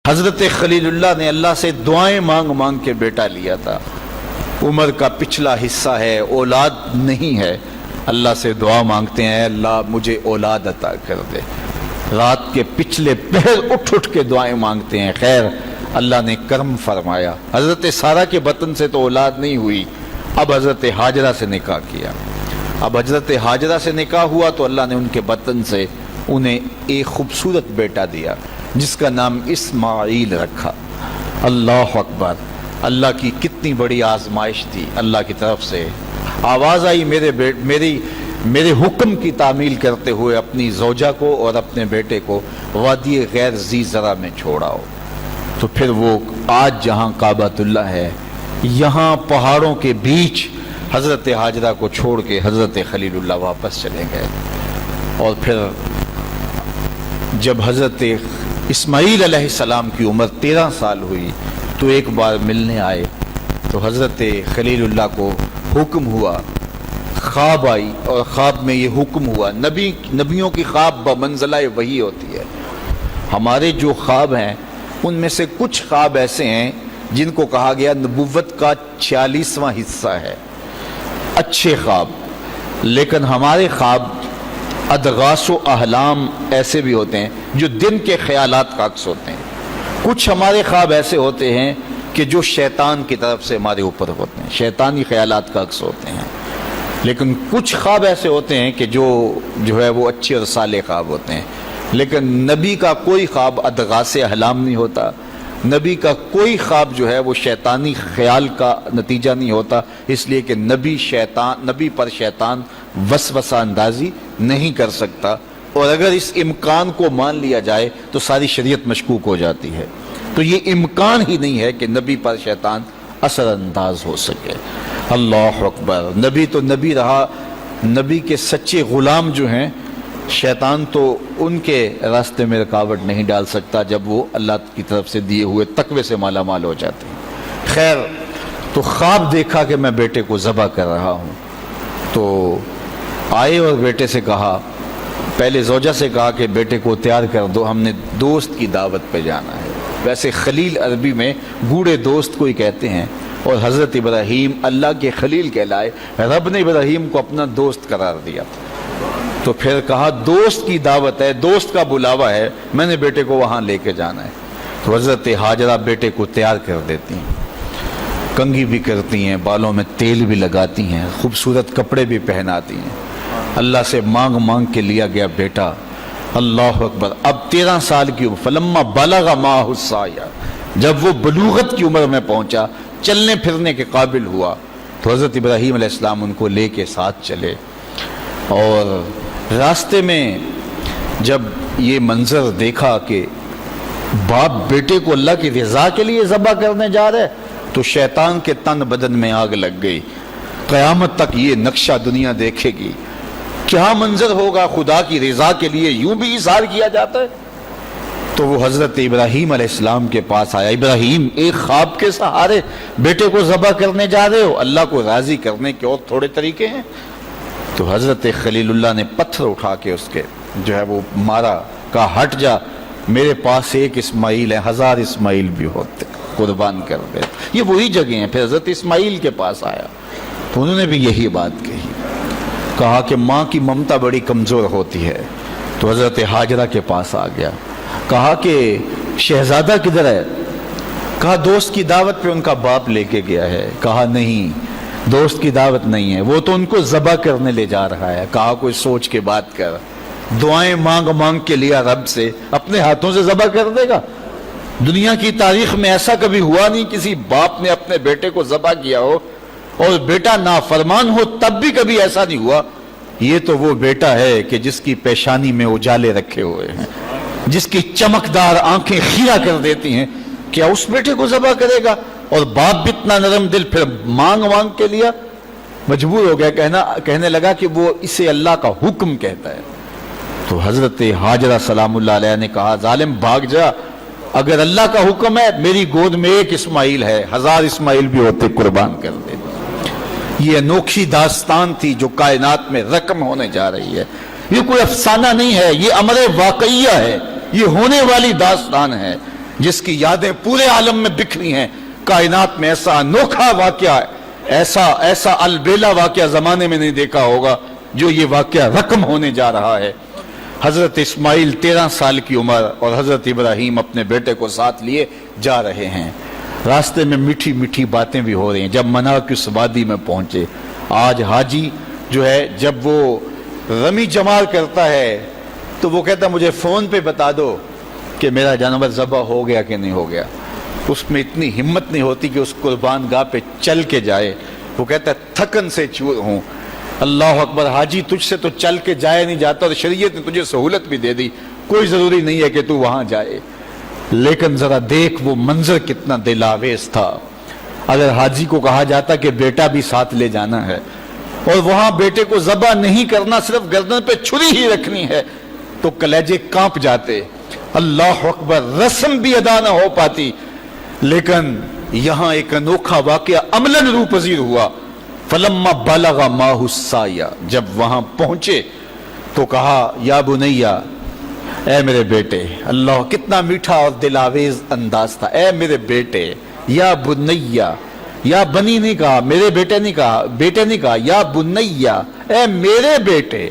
حضرت خلیل اللہ نے اللہ سے دعائیں مانگ مانگ کے بیٹا لیا تھا. عمر کا پچھلا حصہ ہے، اولاد نہیں ہے، اللہ سے دعا مانگتے ہیں اللہ مجھے اولاد عطا کر دے. رات کے پچھلے پہر اٹھ اٹھ کے دعائیں مانگتے ہیں. خیر اللہ نے کرم فرمایا. حضرت سارہ کے بطن سے تو اولاد نہیں ہوئی، اب حضرت ہاجرہ سے نکاح کیا. اب حضرت ہاجرہ سے نکاح ہوا تو اللہ نے ان کے بطن سے انہیں ایک خوبصورت بیٹا دیا جس کا نام اسماعیل رکھا. اللہ اکبر، اللہ کی کتنی بڑی آزمائش تھی. اللہ کی طرف سے آواز آئی میرے حکم کی تعمیل کرتے ہوئے اپنی زوجہ کو اور اپنے بیٹے کو وادی غیر ذی زرع میں چھوڑاؤ. تو پھر وہ آج جہاں کعبۃ اللہ ہے، یہاں پہاڑوں کے بیچ حضرت ہاجرہ کو چھوڑ کے حضرت خلیل اللہ واپس چلے گئے. اور پھر جب حضرت اسماعیل علیہ السلام کی عمر 13 سال ہوئی تو ایک بار ملنے آئے تو حضرت خلیل اللہ کو حکم ہوا، خواب آئی اور خواب میں یہ حکم ہوا. نبیوں کی خواب بمنزلہ وحی ہوتی ہے. ہمارے جو خواب ہیں ان میں سے کچھ خواب ایسے ہیں جن کو کہا گیا نبوت کا 46واں حصہ ہے، اچھے خواب. لیکن ہمارے خواب ادغاث و احلام ایسے بھی ہوتے ہیں جو دن کے خیالات کا عکس ہوتے ہیں. کچھ ہمارے خواب ایسے ہوتے ہیں کہ جو شیطان کی طرف سے ہمارے اوپر ہوتے ہیں، شیطانی خیالات کا عکس ہوتے ہیں. لیکن کچھ خواب ایسے ہوتے ہیں کہ جو ہے وہ اچھے اور صالح خواب ہوتے ہیں. لیکن نبی کا کوئی خواب ادغاث احلام نہیں ہوتا. نبی کا کوئی خواب جو ہے وہ شیطانی خیال کا نتیجہ نہیں ہوتا، اس لیے کہ نبی پر شیطان وسوسہ اندازی نہیں کر سکتا. اور اگر اس امکان کو مان لیا جائے تو ساری شریعت مشکوک ہو جاتی ہے. تو یہ امکان ہی نہیں ہے کہ نبی پر شیطان اثر انداز ہو سکے. اللہ اکبر، نبی تو نبی رہا. نبی کے سچے غلام جو ہیں، شیطان تو ان کے راستے میں رکاوٹ نہیں ڈال سکتا جب وہ اللہ کی طرف سے دیے ہوئے تقوی سے مالا مال ہو جاتے ہیں. خیر تو خواب دیکھا کہ میں بیٹے کو ذبح کر رہا ہوں. تو آئے اور بیٹے سے کہا، پہلے زوجہ سے کہا کہ بیٹے کو تیار کر دو، ہم نے دوست کی دعوت پہ جانا ہے. ویسے خلیل عربی میں گوڑے دوست کو ہی کہتے ہیں، اور حضرت ابراہیم اللہ کے خلیل کہلائے. رب نے ابراہیم کو اپنا دوست قرار دیا. تو پھر کہا دوست کی دعوت ہے، دوست کا بلاوا ہے، میں نے بیٹے کو وہاں لے کے جانا ہے. تو حضرت ہاجرہ بیٹے کو تیار کر دیتی ہیں، کنگھی بھی کرتی ہیں، بالوں میں تیل بھی لگاتی ہیں، خوبصورت کپڑے بھی پہناتی ہیں. اللہ سے مانگ مانگ کے لیا گیا بیٹا. اللہ اکبر. اب 13 سال کی عمر، فلما بلغ معہ السعی، جب وہ بلوغت کی عمر میں پہنچا، چلنے پھرنے کے قابل ہوا، تو حضرت ابراہیم علیہ السلام ان کو لے کے ساتھ چلے. اور راستے میں جب یہ منظر دیکھا کہ باپ بیٹے کو اللہ کی رضا کے لیے ذبح کرنے جا رہے تو شیطان کے تن بدن میں آگ لگ گئی. قیامت تک یہ نقشہ دنیا دیکھے گی، کیا منظر ہوگا خدا کی رضا کے لیے یوں بھی اظہار کیا جاتا ہے. تو وہ حضرت ابراہیم علیہ السلام کے پاس آیا. ابراہیم، ایک خواب کے سہارے بیٹے کو ذبح کرنے جا رہے ہو، اللہ کو راضی کرنے کے اور تھوڑے طریقے ہیں. تو حضرت خلیل اللہ نے پتھر اٹھا کے اس کے جو ہے وہ مارا، کہا ہٹ جا، میرے پاس ایک اسماعیل ہے، 1000 اسماعیل بھی ہوتے قربان کر دے. یہ وہی جگہ ہیں. پھر حضرت اسماعیل کے پاس آیا تو انہوں نے بھی یہی بات کہی، کہا کہ ماں کی ممتا بڑی کمزور ہوتی ہے. تو حضرت ہاجرہ کے پاس آ گیا، کہا کہ شہزادہ کدھر ہے؟ کہا دوست کی دعوت پہ ان کا باپ لے کے گیا ہے. کہا نہیں، دوست کی دعوت نہیں ہے، وہ تو ان کو ذبح کرنے لے جا رہا ہے. کہا کوئی سوچ کے بات کر، دعائیں مانگ مانگ کے لیا رب سے، اپنے ہاتھوں سے ذبح کر دے گا؟ دنیا کی تاریخ میں ایسا کبھی ہوا نہیں کسی باپ نے اپنے بیٹے کو ذبح کیا ہو اور بیٹا نافرمان ہو، تب بھی کبھی ایسا نہیں ہوا. یہ تو وہ بیٹا ہے کہ جس کی پیشانی میں اجالے رکھے ہوئے ہیں، جس کی چمکدار آنکھیں خیرہ کر دیتی ہیں. کیا اس بیٹے کو ذبح کرے گا؟ اور باپ بھی اتنا نرم دل، پھر مانگ مانگ کے لیا، مجبور ہو گیا، کہنے لگا کہ وہ اسے اللہ کا حکم کہتا ہے. تو حضرت ہاجرہ سلام اللہ علیہ نے کہا ظالم بھاگ جا، اگر اللہ کا حکم ہے میری گود میں ایک اسماعیل ہے، 1000 اسماعیل بھی ہوتے قربان کر دے. یہ انوکھی داستان تھی جو کائنات میں رقم ہونے جا رہی ہے. یہ کوئی افسانہ نہیں ہے، یہ امر واقعیہ ہے، یہ ہونے والی داستان ہے. جس کی یادیں پورے عالم میں بکھری ہیں. کائنات میں ایسا انوکھا واقعہ، ایسا البیلا واقعہ زمانے میں نہیں دیکھا ہوگا جو یہ واقعہ رقم ہونے جا رہا ہے. حضرت اسماعیل 13 سال کی عمر اور حضرت ابراہیم اپنے بیٹے کو ساتھ لیے جا رہے ہیں. راستے میں میٹھی میٹھی باتیں بھی ہو رہی ہیں. جب منا کی اس وادی میں پہنچے، آج حاجی جو ہے جب وہ رمی جمار کرتا ہے تو وہ کہتا مجھے فون پہ بتا دو کہ میرا جانور ذبح ہو گیا کہ نہیں ہو گیا. اس میں اتنی ہمت نہیں ہوتی کہ اس قربان گاہ پہ چل کے جائے. وہ کہتا ہے تھکن سے چور ہوں. اللہ اکبر، حاجی تجھ سے تو چل کے جایا نہیں جاتا اور شریعت نے تجھے سہولت بھی دے دی، کوئی ضروری نہیں ہے کہ تو وہاں جائے. لیکن ذرا دیکھ وہ منظر کتنا دل آویز تھا. اگر حاجی کو کہا جاتا کہ بیٹا بھی ساتھ لے جانا ہے اور وہاں بیٹے کو ذبح نہیں کرنا، صرف گردن پہ چھری ہی رکھنی ہے، تو کلیجے کانپ جاتے. اللہ اکبر، رسم بھی ادا نہ ہو پاتی. لیکن یہاں ایک انوکھا واقعہ عملاً روح پذیر ہوا. فلما بلغ ماہ السعی، جب وہاں پہنچے تو کہا یا بنیا، اے میرے بیٹے. اللہ کتنا میٹھا اور دلاویز انداز تھا. اے میرے بیٹے، یا بنیا، یا بنی نہیں کہا، میرے بیٹے نہیں کہا، بیٹے نہیں کہا، یا بنیا، اے میرے بیٹے.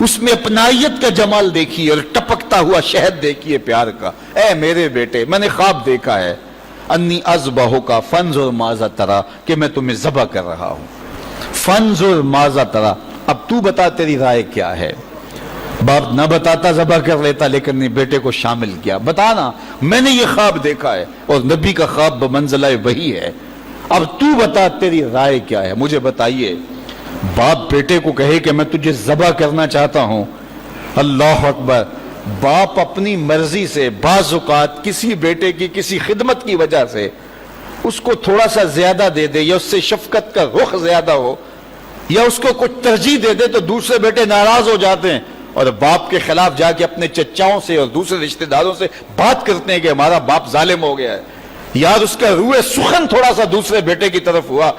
اس میں اپنائیت کا جمال دیکھیے اور ٹپکتا ہوا شہد دیکھیے پیار کا. اے میرے بیٹے، میں نے خواب دیکھا ہے، انی اذبحک فانظر ماذا تری، کہ میں تمہیں ذبح کر رہا ہوں. فانظر ماذا تری، اب تو بتا تیری رائے کیا ہے. باپ نہ بتاتا ذبح کر لیتا، لیکن نے بیٹے کو شامل کیا. بتانا، میں نے یہ خواب دیکھا ہے اور نبی کا خواب بمنزلہ وحی ہے. اب تو بتا تیری رائے کیا ہے، مجھے بتائیے. باپ بیٹے کو کہے کہ میں تجھے ذبح کرنا چاہتا ہوں. اللہ اکبر. باپ اپنی مرضی سے بعض اوقات کسی بیٹے کی کسی خدمت کی وجہ سے اس کو تھوڑا سا زیادہ دے دے، یا اس سے شفقت کا رخ زیادہ ہو، یا اس کو کچھ ترجیح دے دے، تو دوسرے بیٹے ناراض ہو جاتے ہیں اور باپ کے خلاف جا کے اپنے چچاؤں سے اور دوسرے رشتہ داروں سے بات کرتے ہیں کہ ہمارا باپ ظالم ہو گیا ہے. یار اس کا روح سخن تھوڑا سا دوسرے بیٹے کی طرف ہوا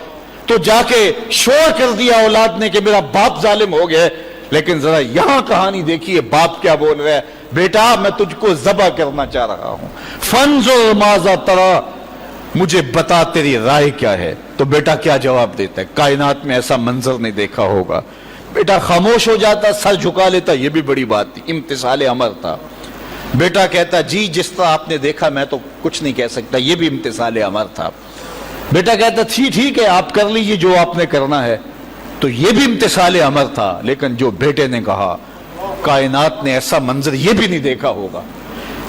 تو جا کے شور کر دیا اولاد نے کہ میرا باپ ظالم ہو گیا ہے. لیکن ذرا یہاں کہانی دیکھیے باپ کیا بول رہا ہے. بیٹا میں تجھ کو ذبح کرنا چاہ رہا ہوں. فانظر ماذا تری، مجھے بتا تیری رائے کیا ہے. تو بیٹا کیا جواب دیتا ہے؟ کائنات میں ایسا منظر نہیں دیکھا ہوگا. بیٹا خاموش ہو جاتا، سر جھکا لیتا. یہ بھی بڑی بات تھی، امتثال امر تھا. بیٹا کہتا جی جس طرح آپ نے دیکھا میں تو کچھ نہیں کہہ سکتا. یہ بھی امتثال امر تھا. بیٹا کہتا ٹھیک ہے آپ کر لیجیے جو آپ نے کرنا ہے. تو یہ بھی امتثال امر تھا. لیکن جو بیٹے نے کہا، کائنات نے ایسا منظر یہ بھی نہیں دیکھا ہوگا.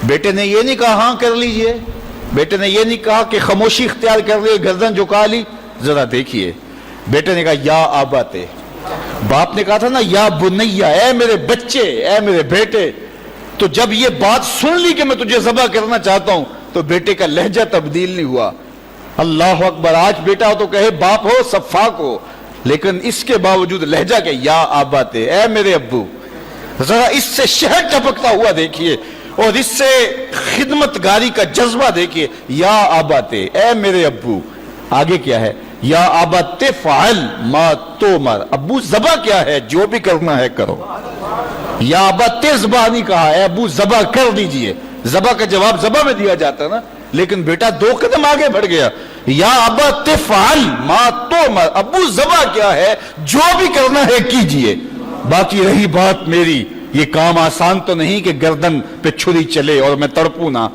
بیٹے نے یہ نہیں کہا ہاں کر لیجئے، بیٹے نے یہ نہیں کہا کہ خاموشی اختیار کر لی، گردن جھکا لی. ذرا دیکھیے، بیٹے نے کہا یا آباتے. باپ نے کہا تھا نا یا بنیا، اے میرے بچے، اے میرے بیٹے. تو جب یہ بات سن لی کہ میں تجھے ذبح کرنا چاہتا ہوں تو بیٹے کا لہجہ تبدیل نہیں ہوا. اللہ اکبر. آج بیٹا ہو تو کہے باپ ہو سفاک ہو، لیکن اس کے باوجود لہجہ کہ یا آباتے، اے میرے ابو. ذرا اس سے شہد ٹپکتا ہوا دیکھیے اور اس سے خدمت گاری کا جذبہ دیکھیے. یا آباتے، اے میرے ابو. آگے کیا ہے؟ یا آباتے فعل ما تومر، ابو ذبح کیا ہے، جو بھی کرنا ہے کرو. یا آباتے ذبح نہیں کہا، اے ابو ذبح کر دیجئے. ذبح کا جواب ذبح میں دیا جاتا نا، لیکن بیٹا 2 قدم آگے بڑھ گیا. یا آباتے فعل ما تومر، ابو ذبح کیا ہے، جو بھی کرنا ہے کیجئے. باقی رہی بات میری، یہ کام آسان تو نہیں کہ گردن پہ چھری چلے اور میں تڑپوں نہ،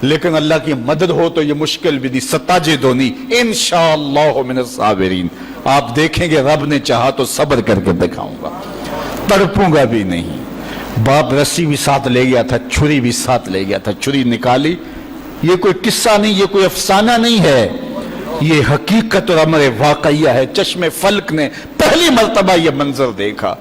لیکن اللہ کی مدد ہو تو یہ مشکل بھی نہیں. ستاجدونی انشاءاللہ من الصابرین. آپ دیکھیں گے رب نے چاہا تو صبر کر کے دکھاؤں گا، تڑپوں گا بھی نہیں. باپ رسی بھی ساتھ لے گیا تھا، چھری بھی ساتھ لے گیا تھا. چھری نکالی. یہ کوئی قصہ نہیں، یہ کوئی افسانہ نہیں ہے، یہ حقیقت اور امر واقعیہ ہے. چشم فلک نے پہلی مرتبہ یہ منظر دیکھا.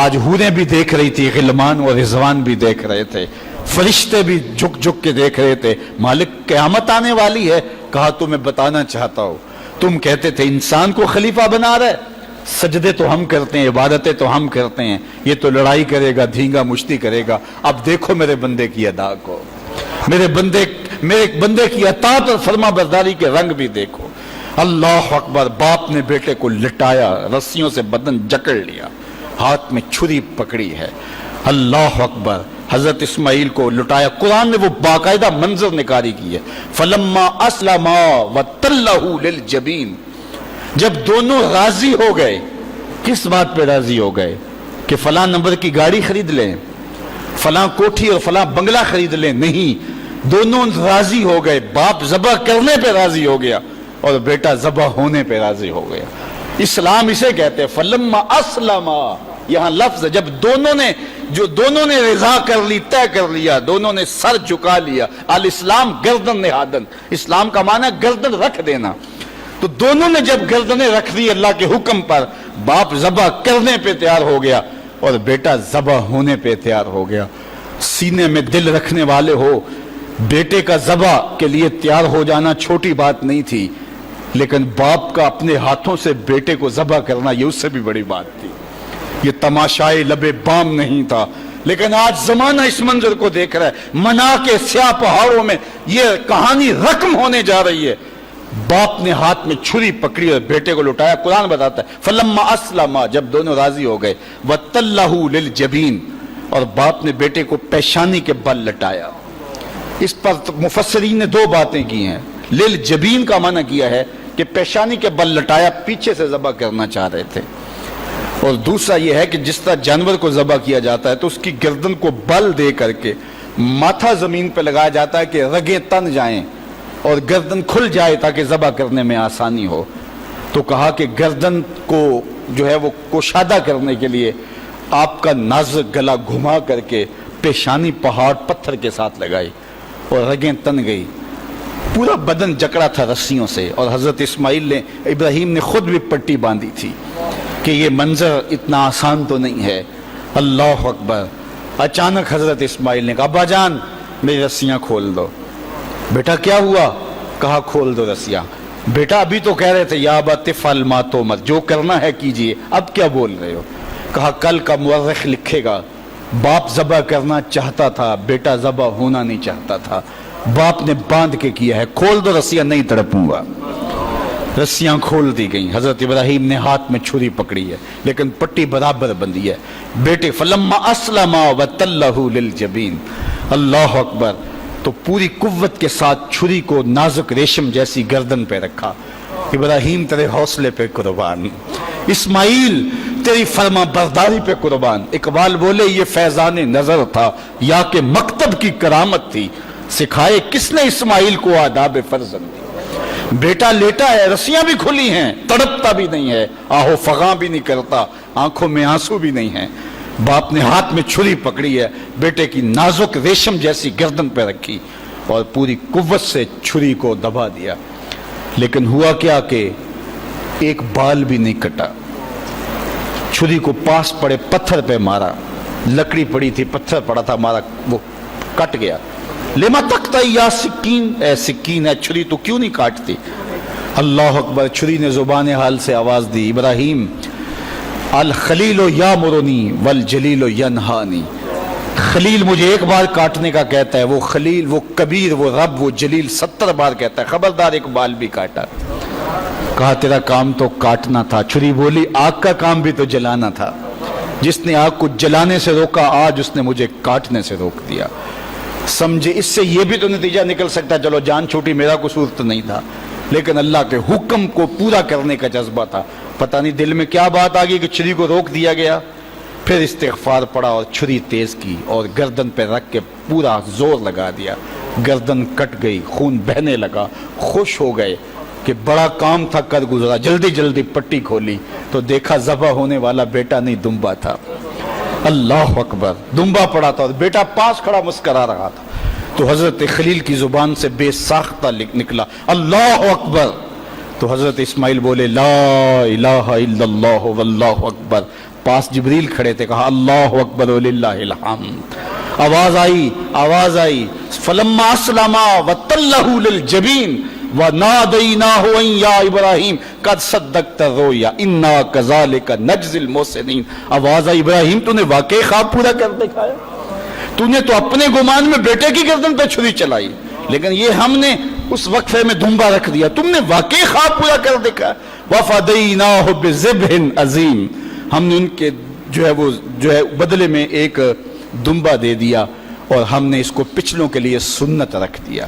آج حوریں بھی دیکھ رہی تھی، غلمان اور رضوان بھی دیکھ رہے تھے، فرشتے بھی جھک جھک کے دیکھ رہے تھے. مالک قیامت آنے والی ہے. کہا تمہیں بتانا چاہتا ہوں، تم کہتے تھے انسان کو خلیفہ بنا رہے، سجدے تو ہم کرتے ہیں، عبادتیں تو ہم کرتے ہیں، یہ تو لڑائی کرے گا، دھینگا مشتی کرے گا. اب دیکھو میرے بندے کی ادا کو، میرے بندے کی اطاعت اور فرما برداری کے رنگ بھی دیکھو. اللہ اکبر. باپ نے بیٹے کو لٹایا، رسیوں سے بدن جکڑ لیا، ہاتھ میں چھری پکڑی ہے. اللہ اکبر. حضرت اسماعیل کو لٹایا. قرآن نے وہ باقاعدہ منظر نکاری کی ہے. فلما اسلما وتلہ للجبین، جب دونوں راضی ہو گئے. کس بات پہ راضی ہو گئے؟ کہ فلاں نمبر کی گاڑی خرید لیں، فلاں کوٹھی اور فلاں بنگلہ خرید لیں. نہیں، دونوں راضی ہو گئے. باپ ذبح کرنے پہ راضی ہو گیا اور بیٹا ذبح ہونے پہ راضی ہو گیا. اسلام اسے کہتے ہیں فلما اسلما. یہاں لفظ جب دونوں نے رضا کر لی، طے کر لیا، دونوں نے سر جھکا لیا. الاسلام گردن نہادن، اسلام کا معنی گردن رکھ دینا. تو دونوں نے جب گردنیں رکھ دی اللہ کے حکم پر، باپ ذبح کرنے پہ تیار ہو گیا اور بیٹا ذبح ہونے پہ تیار ہو گیا. سینے میں دل رکھنے والے ہو، بیٹے کا ذبح کے لیے تیار ہو جانا چھوٹی بات نہیں تھی، لیکن باپ کا اپنے ہاتھوں سے بیٹے کو ذبح کرنا یہ اس سے بھی بڑی بات تھی. یہ تماشائے لبے بام نہیں تھا. لیکن آج زمانہ اس منظر کو دیکھ رہا ہے. منا کے سیاہ پہاڑوں میں یہ کہانی رقم ہونے جا رہی ہے. باپ نے ہاتھ میں چھری پکڑی اور بیٹے کو لٹایا. قرآن بتاتا ہے فلما اسلما، جب دونوں راضی ہو گئے، وتلہ للجبین، اور باپ نے بیٹے کو پیشانی کے بل لٹایا. اس پر مفسرین نے دو باتیں کی ہیں. للجبین کا معنی کیا ہے کہ پیشانی کے بل لٹایا، پیچھے سے ذبح کرنا چاہ رہے تھے. اور دوسرا یہ ہے کہ جس طرح جانور کو ذبح کیا جاتا ہے تو اس کی گردن کو بل دے کر کے ماتھا زمین پہ لگایا جاتا ہے کہ رگیں تن جائیں اور گردن کھل جائے تاکہ ذبح کرنے میں آسانی ہو. تو کہا کہ گردن کو جو ہے وہ کشادہ کرنے کے لیے آپ کا نازک گلا گھما کر کے پیشانی پہاڑ پتھر کے ساتھ لگائی اور رگیں تن گئی. پورا بدن جکڑا تھا رسیوں سے، اور حضرت ابراہیم نے خود بھی پٹی باندھی تھی کہ یہ منظر اتنا آسان تو نہیں ہے. اللہ اکبر. اچانک حضرت اسماعیل نے کہا ابا جان میری رسیاں کھول دو. بیٹا کیا ہوا؟ کہا کھول دو رسیاں. بیٹا ابھی تو کہہ رہے تھے یا ابت افعل ما تؤمر، جو کرنا ہے کیجئے، اب کیا بول رہے ہو؟ کہا کل کا مورخ لکھے گا باپ ذبح کرنا چاہتا تھا، بیٹا ذبح ہونا نہیں چاہتا تھا. باپ نے باندھ کے کیا ہے. کھول دو رسیاں، نہیں تڑپوں گا. رسیاں کھول دی گئیں. حضرت ابراہیم نے ہاتھ میں چھری پکڑی ہے لیکن پٹی برابر بندھی ہے. بیٹے فلما اسلما وتلہ للجبین. اللہ اکبر. تو پوری قوت کے ساتھ چھری کو نازک ریشم جیسی گردن پہ رکھا. ابراہیم تیرے حوصلے پہ قربان، اسماعیل تیری فرما برداری پہ قربان. اقبال بولے یہ فیضان نظر تھا یا کہ مکتب کی کرامت تھی، سکھائے کس نے اسماعیل کو آداب فرزند. بیٹا لیٹا ہے، رسیاں بھی کھلی ہیں، تڑپتا بھی نہیں ہے، آہو فغاں بھی نہیں کرتا، آنکھوں میں آنسو بھی نہیں ہے. باپ نے ہاتھ میں چھری پکڑی ہے، بیٹے کی نازک ریشم جیسی گردن پہ رکھی اور پوری قوت سے چھری کو دبا دیا. لیکن ہوا کیا کہ ایک بال بھی نہیں کٹا. چھری کو پاس پڑے پتھر پہ مارا. لکڑی پڑی تھی، پتھر پڑا تھا، مارا، وہ کٹ گیا. لما تقطعی یا سکین، اے سکین ہے چھری تو کیوں نہیں کاٹتی؟ اللہ اکبر. چھری نے زبان حال سے آواز دی ابراہیم الخلیل یامرنی والجلیل ینہانی. خلیل مجھے ایک بار کاٹنے کا کہتا ہے، وہ خلیل، وہ کبیر، وہ رب، وہ جلیل 70 بار کہتا ہے خبردار ایک بال بھی کاٹا. کہا تیرا کام تو کاٹنا تھا. چھری بولی آگ کا کام بھی تو جلانا تھا. جس نے آگ کو جلانے سے روکا آج اس نے مجھے کاٹنے سے روک دیا. سمجھے اس سے یہ بھی تو نتیجہ نکل سکتا ہے چلو جان چھوٹی، میرا قصور تو نہیں تھا، لیکن اللہ کے حکم کو پورا کرنے کا جذبہ تھا. پتہ نہیں دل میں کیا بات آ گئی کہ چھری کو روک دیا گیا. پھر استغفار پڑا اور چھری تیز کی اور گردن پہ رکھ کے پورا زور لگا دیا. گردن کٹ گئی، خون بہنے لگا. خوش ہو گئے کہ بڑا کام تھا کر گزرا. جلدی جلدی پٹی کھولی تو دیکھا ذبح ہونے والا بیٹا نہیں دمبا تھا. اللہ اکبر. دمبا پڑا تھا اور بیٹا پاس کھڑا مسکرا رہا تھا. تو حضرت خلیل کی زبان سے بے ساختہ نکلا اللہ اکبر. تو حضرت اسماعیل بولے لا الہ الا اللہ واللہ اکبر. پاس جبریل کھڑے تھے، کہا اللہ اکبر وللہ الحمد. آواز آئی فلما اسلما وتلہ للجبین ونادیناہ ان یا ابراہیم قد صدقت الرؤیا انا کذالک نجزی المحسنین. آواز آئی ابراہیم تو نے واقعی خواب پورا کر دکھایا. تو نے تو اپنے گمان میں بیٹے کی گردن پہ چھری چلائی، لیکن یہ ہم نے اس وقفے میں دمبا رکھ دیا. تم نے واقعی خواب پورا کر دکھا. وفدیناہ بذبح عظیم. ہم نے ان کے جو ہے بدلے میں ایک دمبا دے دیا اور ہم نے اس کو پچھلوں کے لیے سنت رکھ دیا.